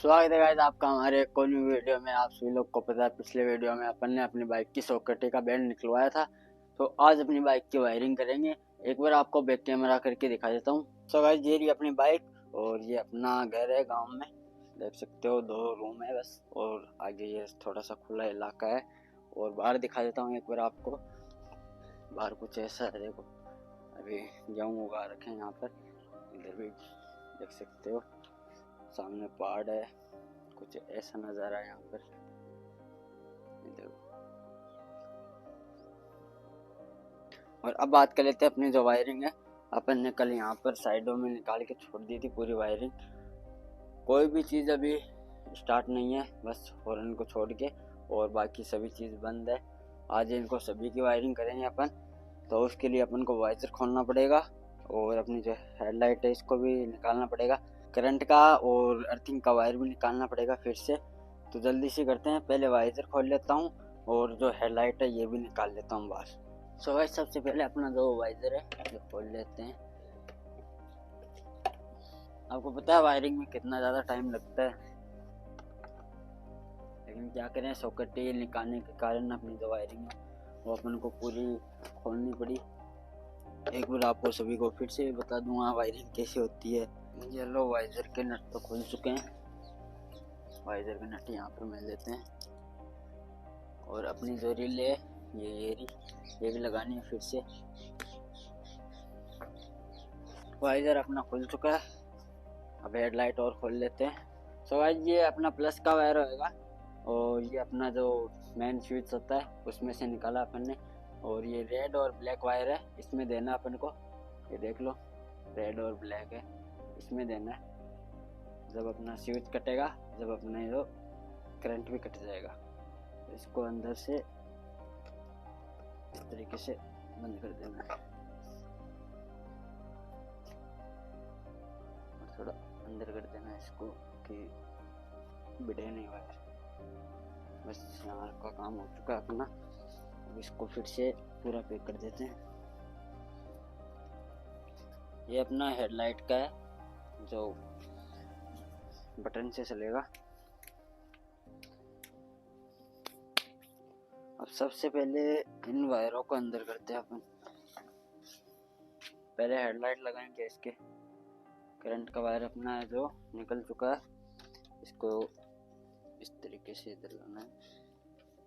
स्वागत है गाइस आपका हमारे एक और न्यू वीडियो में। आप सभी लोग को पता है पिछले वीडियो में अपन ने अपनी बाइक की सॉकेट का बैंड निकलवाया था, तो आज अपनी बाइक की वायरिंग करेंगे। एक बार आपको बैक कैमरा करके दिखा देता हूँ। सो गाइस ये रही अपनी बाइक और ये अपना घर है गांव में, देख सकते हो 2 रूम है बस, और आगे ये थोड़ा सा खुला इलाका है। और बाहर दिखा देता हूँ एक बार आपको। बाहर कुछ ऐसा है, देखो अभी गेहूँ उगा रखे हैं यहाँ पर, इधर भी देख सकते हो सामने पहाड़ है, कुछ ऐसा नज़ारा है यहाँ पर। और अब बात कर लेते हैं अपनी जो वायरिंग है। अपन ने कल यहाँ पर साइडों में निकाल के छोड़ दी थी पूरी वायरिंग। कोई भी चीज़ अभी स्टार्ट नहीं है, बस हॉर्न को छोड़ के, और बाकी सभी चीज़ बंद है। आज इनको सभी की वायरिंग करेंगे अपन, तो उसके लिए अपन को वाइजर खोलना पड़ेगा और अपनी जो हेडलाइट है इसको भी निकालना पड़ेगा, करंट का और अर्थिंग का वायर भी निकालना पड़ेगा फिर से। तो जल्दी से करते हैं, पहले वाइजर खोल लेता हूँ और जो हेडलाइट है ये भी निकाल लेता हूँ बाहर। सो गाइस सबसे पहले अपना जो वाइजर है ये खोल लेते हैं। आपको पता है वायरिंग में कितना ज़्यादा टाइम लगता है, लेकिन क्या करें, सॉकेट निकालने के कारण अपनी जो वायरिंग है वो अपन को पूरी खोलनी पड़ी। एक बार आपको सभी को फिर से बता दूंगा वायरिंग कैसे होती है। ये लो वाइजर के नट तो खुल चुके हैं, वाइजर के नट यहाँ पर मिल लेते हैं। और अपनी जो रील है ये भी लगानी है फिर से। वाइजर अपना खुल चुका है, अब हेडलाइट और खोल लेते हैं। सो गाइस ये अपना प्लस का वायर होएगा और ये अपना जो मेन स्विच होता है उसमें से निकाला अपन ने। और ये रेड और ब्लैक वायर है, इसमें देना अपन को, ये देख लो रेड और ब्लैक है, इसमें देना है। जब अपना स्विच कटेगा, जब अपना जो करंट भी कट जाएगा, तो इसको अंदर से इस तरीके से बंद कर देना है और थोड़ा अंदर कर देना है इसको कि बिड़े नहीं वायर। बस यहाँ का काम हो चुका है अपना। अब इसको फिर से पूरा पैक कर देते हैं। ये अपना हेडलाइट का है जो बटन से चलेगा। अब सबसे पहले इन वायरों को अंदर करते हैं अपन। पहले हेडलाइट लगाएंगे, इसके करंट का वायर अपना है जो निकल चुका है, इसको इस तरीके से इधर लाना है।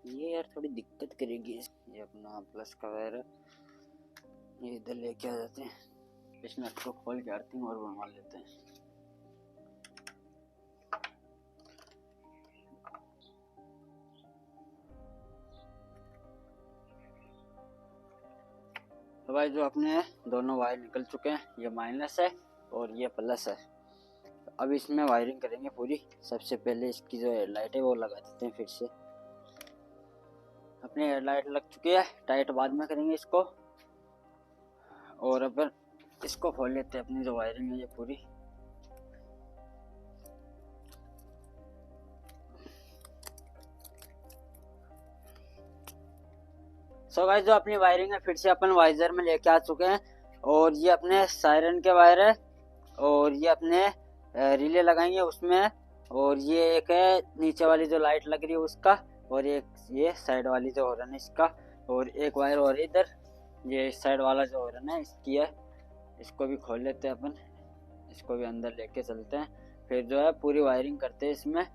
ये यार थोड़ी दिक्कत करेगी। ये अपना प्लस का वायर है, ये इधर लेके आ जाते हैं। इस नट को खोल के अर्थिंग और बनवा लेते हैं। तो भाई जो अपने दोनों वायर निकल चुके हैं, ये माइनस है और ये प्लस है। अब इसमें वायरिंग करेंगे पूरी। सबसे पहले इसकी जो हेडलाइट है वो लगा देते हैं फिर से। अपनी हेडलाइट लग चुकी है, टाइट बाद में करेंगे इसको। और अपन इसको खोल लेते हैं, अपनी जो वायरिंग है ये पूरी। सो गाइस जो अपनी वायरिंग है फिर से अपन वाइजर में लेके आ चुके हैं। और ये अपने सायरन के वायर है और ये अपने रिले लगाएंगे उसमें। और ये एक है नीचे वाली जो लाइट लग रही है उसका, और एक ये साइड वाली जो हॉर्न है इसका, और एक वायर और इधर ये इस साइड वाला जो हॉर्न है इसकी है। इसको भी खोल लेते हैं अपन, इसको भी अंदर लेके चलते हैं। फिर जो है पूरी वायरिंग करते हैं इसमें।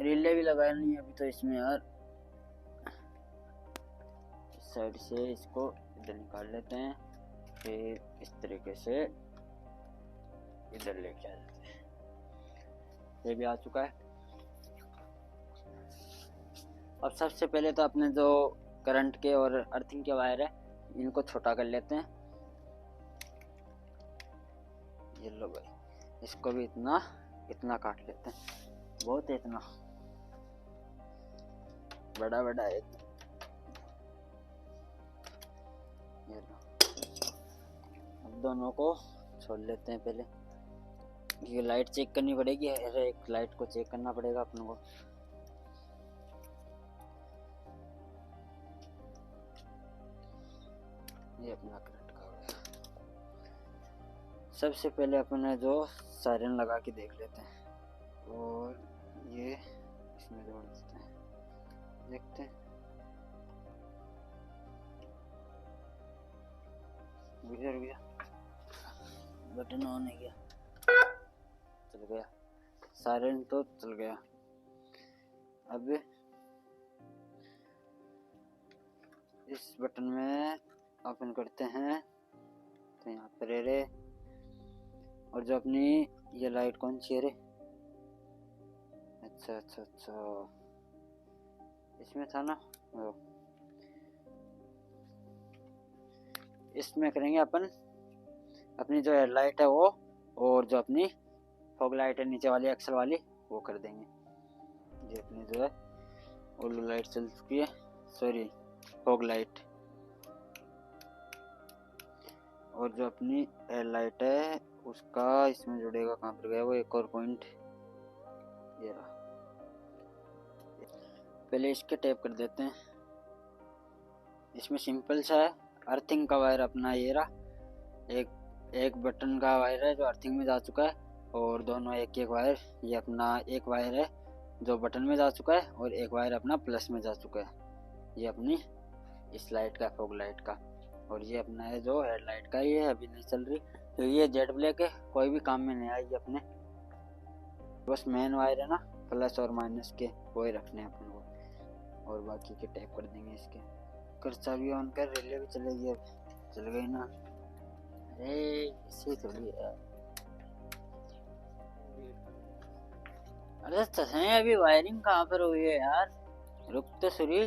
रिले भी लगानी है अभी तो इसमें यार। इस साइड से इसको इधर निकाल लेते हैं, फिर इस तरीके से इधर लेके आ जाते हैं। ये भी आ चुका है। अब सबसे पहले तो अपने जो करंट के और अर्थिंग के वायर है इनको छोटा कर लेते हैं। ये लो भाई, इसको भी इतना काट लेते हैं। बहुत है, इतना बड़ा बड़ा है। ये लो, अब दोनों को छोड़ लेते हैं। पहले ये लाइट चेक करनी पड़ेगी, अरे एक लाइट को चेक करना पड़ेगा अपन को। ये अपना करंट का हो गया। सबसे पहले अपन जो सायरन लगा के देख लेते हैं। और ये इसमें जोड़ देते हैं, देखते हैं। गुजर गया, बटन ऑन है गया, चल गया सायरन, तो चल गया। अब इस बटन में ओपन करते हैं तो यहाँ पर रे, और जो अपनी ये लाइट कौन सी है रे, अच्छा अच्छा अच्छा इसमें था ना, इसमें करेंगे अपन अपनी जो हेडलाइट है वो, और जो अपनी फॉग लाइट है नीचे वाली एक्सल वाली वो कर देंगे। ये अपनी जो है ओलू लाइट चल चुकी है, सॉरी फॉग लाइट, और जो अपनी हेडलाइट है उसका इसमें जुड़ेगा, कहाँ पर गया वो एक और पॉइंट, ये रहा। पहले इसके टैप कर देते हैं। इसमें सिंपल सा है, अर्थिंग का वायर अपना ये रहा, एक बटन का वायर है जो अर्थिंग में जा चुका है, और दोनों एक एक वायर, ये अपना एक वायर है जो बटन में जा चुका है, और एक वायर अपना प्लस में जा चुका है। ये अपनी इस लाइट का, फॉग लाइट का, और ये अपना है जो हेडलाइट का, ये अभी नहीं चल रही तो ये जेड ब्लैक है, कोई भी काम में नहीं आएगी अपने, बस मेन वायर है ना प्लस और माइनस के, वो ही रखने हैं अपन को, और बाकी के टैप कर देंगे इसके। कर चाबी ऑन कर, रिले भी चलेगी, अब चल गई ना, अरे इसी थोड़ी है, अरे चले अभी वायरिंग कहाँ पर हुई है यार, रुक तो सही,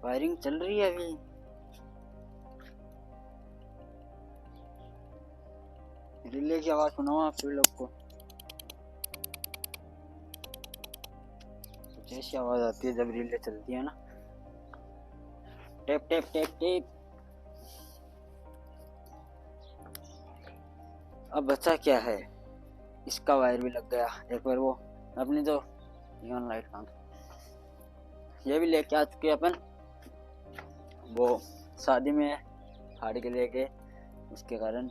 वायरिंग चल रही है अभी। रिले की आवाज सुनाओ आप सभी लोग को, कुछ ऐसी आवाज आती है जब रिले चलती है ना, टेप टेप टेप टेप। अब बचा क्या है, इसका वायर भी लग गया, एक बार वो अपनी जो नियॉन लाइट काम, ये भी लेके आ चुके अपन, वो शादी में फाड़ के लेके, उसके कारण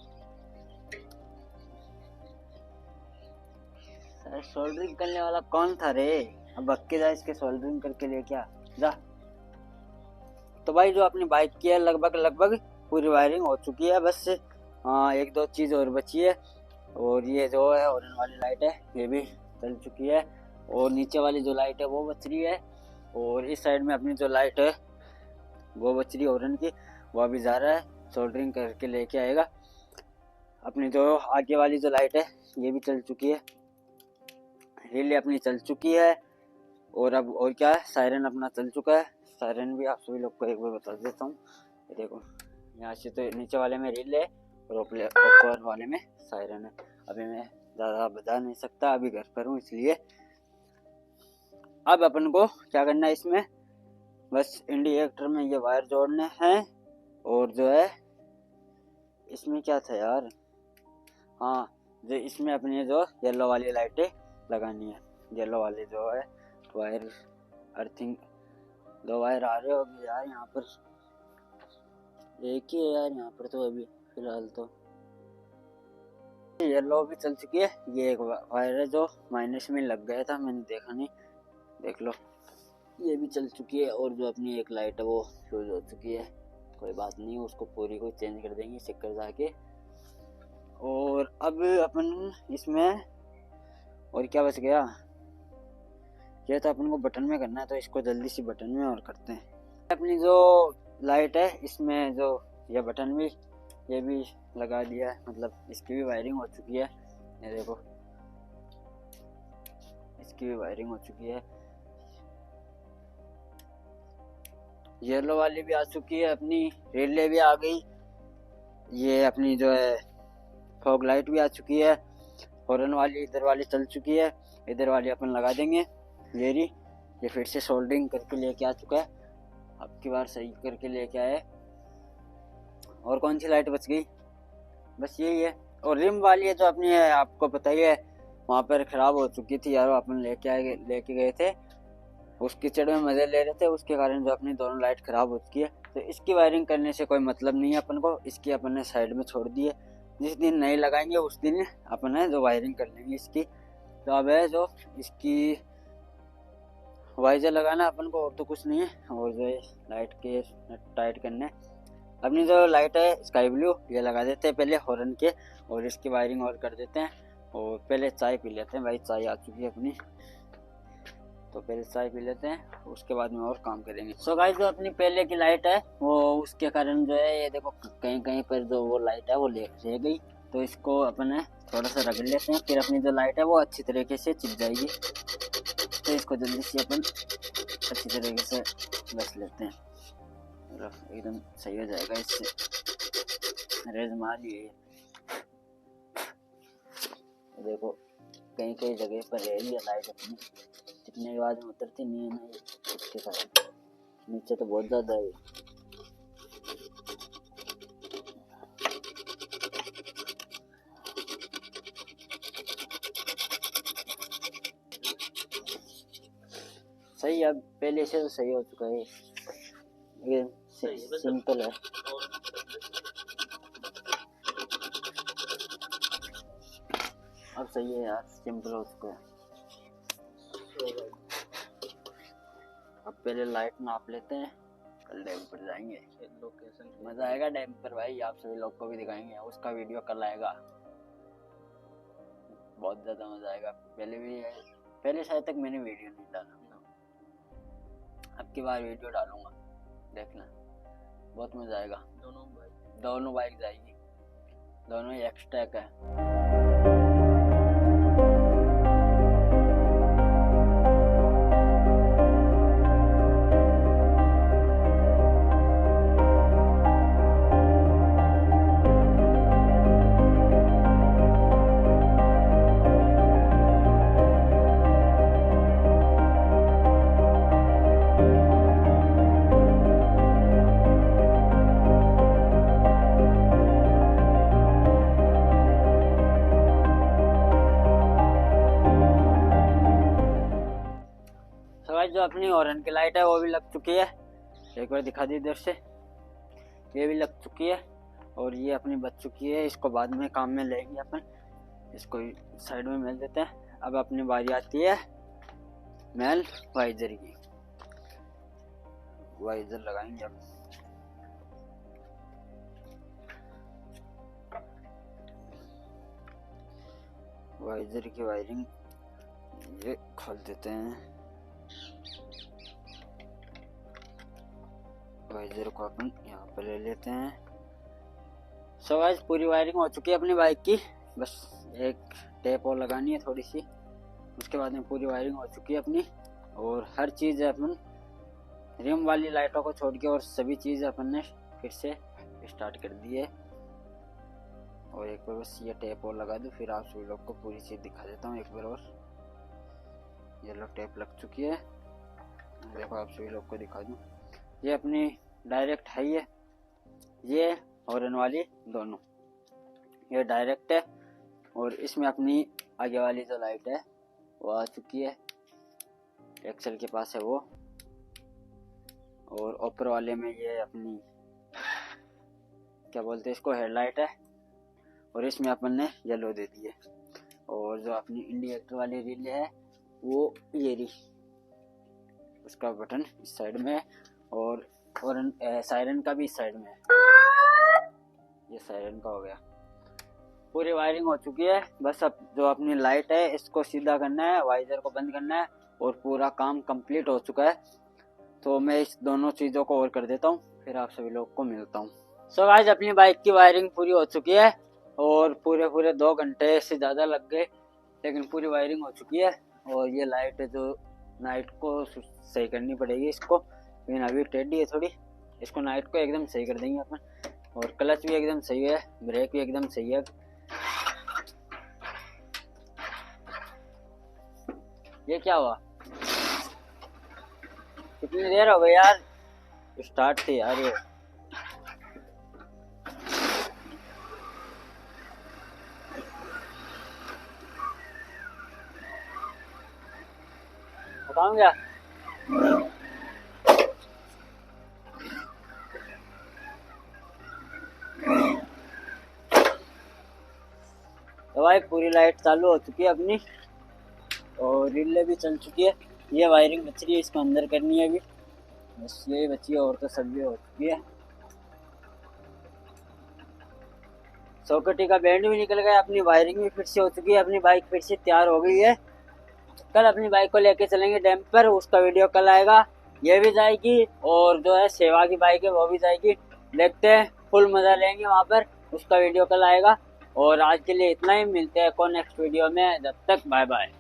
सोल्डरिंग करने वाला कौन था रे, अब बक्के जा इसके सोल्डरिंग करके ले क्या जा। तो भाई जो अपनी बाइक की है लगभग पूरी वायरिंग हो चुकी है, बस एक दो चीज और बची है, और ये जो है ऑरेंज वाली लाइट है ये भी चल चुकी है, और नीचे वाली जो लाइट है वो बच रही है, और इस साइड में अपनी जो लाइट है वो बच रही है ऑरेंज की, वो अभी जा रहा है सोल्डरिंग करके लेके आएगा। अपनी जो आगे वाली जो लाइट है ये भी चल चुकी है, रिले अपनी चल चुकी है, और अब और क्या है, सायरन अपना चल चुका है। सायरन भी आप सभी लोग को एक बार बता देता हूँ, देखो यहाँ से तो नीचे वाले में रिले है और ऊपर वाले में सायरन है। अभी मैं ज़्यादा बता नहीं सकता, अभी घर पर हूँ इसलिए। अब अपन को क्या करना है, इसमें बस इंडिकेटर में ये वायर जोड़ने हैं, और जो है इसमें क्या था यार, हाँ जो इसमें अपनी जो येलो वाली लाइटें लगानी है, येलो वाले जो है वायर अर्थिंग, दो वायर आ रहे होगी यार, यहाँ पर एक ही है यार यहाँ पर तो अभी फिलहाल तो। येलो भी चल चुकी है, ये एक वायर है जो माइनस में लग गया था, मैंने देखा नहीं, देख लो ये भी चल चुकी है, और जो अपनी एक लाइट है वो फ्यूज हो चुकी है, कोई बात नहीं, उसको पूरी को चेंज कर देंगे चेक कर जाके। और अब अपन इसमें और क्या बच गया, ये तो अपन को बटन में करना है, तो इसको जल्दी से बटन में और करते हैं। अपनी जो लाइट है इसमें जो ये बटन भी ये भी लगा दिया है, मतलब इसकी भी वायरिंग हो चुकी है, ये देखो इसकी भी वायरिंग हो चुकी है। येलो वाली भी आ चुकी है, अपनी रिले भी आ गई, ये अपनी जो है फॉग लाइट भी आ चुकी है, हॉर्न वाली इधर वाली चल चुकी है, इधर वाली अपन लगा देंगे। ये फिर से सोल्डरिंग करके लेके आ चुका है, अब की बार सही करके लेके आए। और कौन सी लाइट बच गई, बस यही है। और रिम वाली है जो अपनी है, आपको पता ही है वहाँ पर ख़राब हो चुकी थी यार, अपन लेके गए थे, उस कीचड़ में मज़े ले रहे थे, उसके कारण जो अपनी दोनों लाइट ख़राब हो चुकी है। तो इसकी वायरिंग करने से कोई मतलब नहीं है अपन को, इसकी अपन ने साइड में छोड़ दी है, जिस दिन नहीं लगाएंगे उस दिन अपन है जो वायरिंग कर लेंगे इसकी। तो अब है जो इसकी वाइजर लगाना अपन को, और तो कुछ नहीं है। और जो है लाइट के टाइट करने, अपनी जो लाइट है स्काई ब्लू ये लगा देते हैं पहले हॉर्न के, और इसकी वायरिंग और कर देते हैं। और पहले चाय पी लेते हैं भाई, चाय आ चुकी है अपनी, तो पहले चाय पी लेते हैं, उसके बाद में और काम करेंगे। सो गाइस जो अपनी पहले की लाइट है वो उसके कारण जो है ये देखो कहीं कहीं पर जो वो लाइट है वो रह गई, तो इसको अपन थोड़ा सा रगड़ लेते हैं, फिर अपनी जो लाइट है वो अच्छी तरीके से चिप जाएगी। तो इसको जल्दी से अपन अच्छी तरीके से बस लेते हैं, एकदम सही हो जाएगा। इससे रेज मार लिए, देखो कहीं कहीं जगह पर रह रही है लाइट अपनी, कितने के बाद में उतरती नहीं है ना ये, इसके कारण नीचे तो बहुत ज़्यादा है। सही है, अब पहले से तो सही हो चुका है, ये सिंपल है। अब सही है यार, सिंपल हो चुका है। अब पहले लाइट नाप लेते हैं, कल डैम पर जाएंगे, लोकेशन मजा आएगा डैम पर भाई, आप सभी लोग को भी दिखाएंगे, उसका वीडियो कल आएगा, बहुत ज्यादा मजा आएगा। पहले शायद तक मैंने वीडियो नहीं डाला, अब की बार वीडियो डालूंगा, देखना बहुत मजा आएगा। दोनों बाइक जाएगी, दोनों ही एक्सट्रैक है। जो अपनी हॉर्न की लाइट है वो भी लग चुकी है, एक बार दिखा दी इधर से, ये भी लग चुकी है, और ये अपनी बच चुकी है। इसको बाद में काम में लेंगे अपन, इसको साइड में मिल देते हैं। अब अपनी बारी आती है मेल वाइजर की, वाइजर लगाएंगे अब। वाइजर की वायरिंग ये खोल देते हैं, वाइजर को अपन यहाँ पर ले लेते हैं। सो गाइस पूरी वायरिंग हो चुकी है अपनी बाइक की, बस एक टेप और लगानी है थोड़ी सी, उसके बाद में पूरी वायरिंग हो चुकी है अपनी। और हर चीज़ अपन रिम वाली लाइटों को छोड़ के और सभी चीज़ अपन ने फिर से स्टार्ट कर दी है। और एक बार बस ये टेप और लगा दूँ, फिर आप सभी लोग को पूरी चीज़ दिखा देता हूँ एक बार और। ये लो टेप लग चुकी है, देखो आप सभी लोग को दिखा दूँ। ये अपनी डायरेक्ट है, ये हॉर्न वाली दोनों ये डायरेक्ट है, और इसमें अपनी आगे वाली जो लाइट है वो आ चुकी है, एक्सेल के पास है वो। और ऊपर वाले में ये अपनी क्या बोलते हैं इसको, हेडलाइट है, और इसमें अपन ने येलो दे दी है। और जो अपनी इंडिकेटर वाली रील है वो ये रही, उसका बटन इस साइड में है, और सायरन का भी इस साइड में है, ये सायरन का हो गया। पूरी वायरिंग हो चुकी है, बस अब जो अपनी लाइट है इसको सीधा करना है, वाइजर को बंद करना है, और पूरा काम कंप्लीट हो चुका है। तो मैं इस दोनों चीज़ों को और कर देता हूँ, फिर आप सभी लोग को मिलता हूँ। सो गाइस अपनी बाइक की वायरिंग पूरी हो चुकी है, और पूरे 2 घंटे से ज़्यादा लग गए, लेकिन पूरी वायरिंग हो चुकी है। और ये लाइट जो नाइट को सही करनी पड़ेगी इसको, लेकिन अभी टेढ़ी है थोड़ी, इसको नाइट को एकदम सही कर देंगे अपन। और क्लच भी एकदम सही है, ब्रेक भी एकदम सही है। ये क्या हुआ, कितनी देर हो गई यार, स्टार्ट थी यार ये। बताऊँ क्या, तो भाई पूरी लाइट चालू हो चुकी है अपनी, और रिले भी चल चुकी है। ये वायरिंग बच रही है, इसको अंदर करनी है अभी, बस ये बची है, और तो सभी हो चुकी है। सॉकेट का बैंड भी निकल गया, अपनी वायरिंग भी फिर से हो चुकी है, अपनी बाइक फिर से तैयार हो गई है। कल अपनी बाइक को लेके चलेंगे डैम पर, उसका वीडियो कल आएगा, ये भी जाएगी, और जो है सेवा की बाइक है वो भी जाएगी। देखते हैं, फुल मजा लेंगे वहाँ पर, उसका वीडियो कल आएगा। और आज के लिए इतना ही, मिलते हैं कौन नेक्स्ट वीडियो में, जब तक बाय बाय।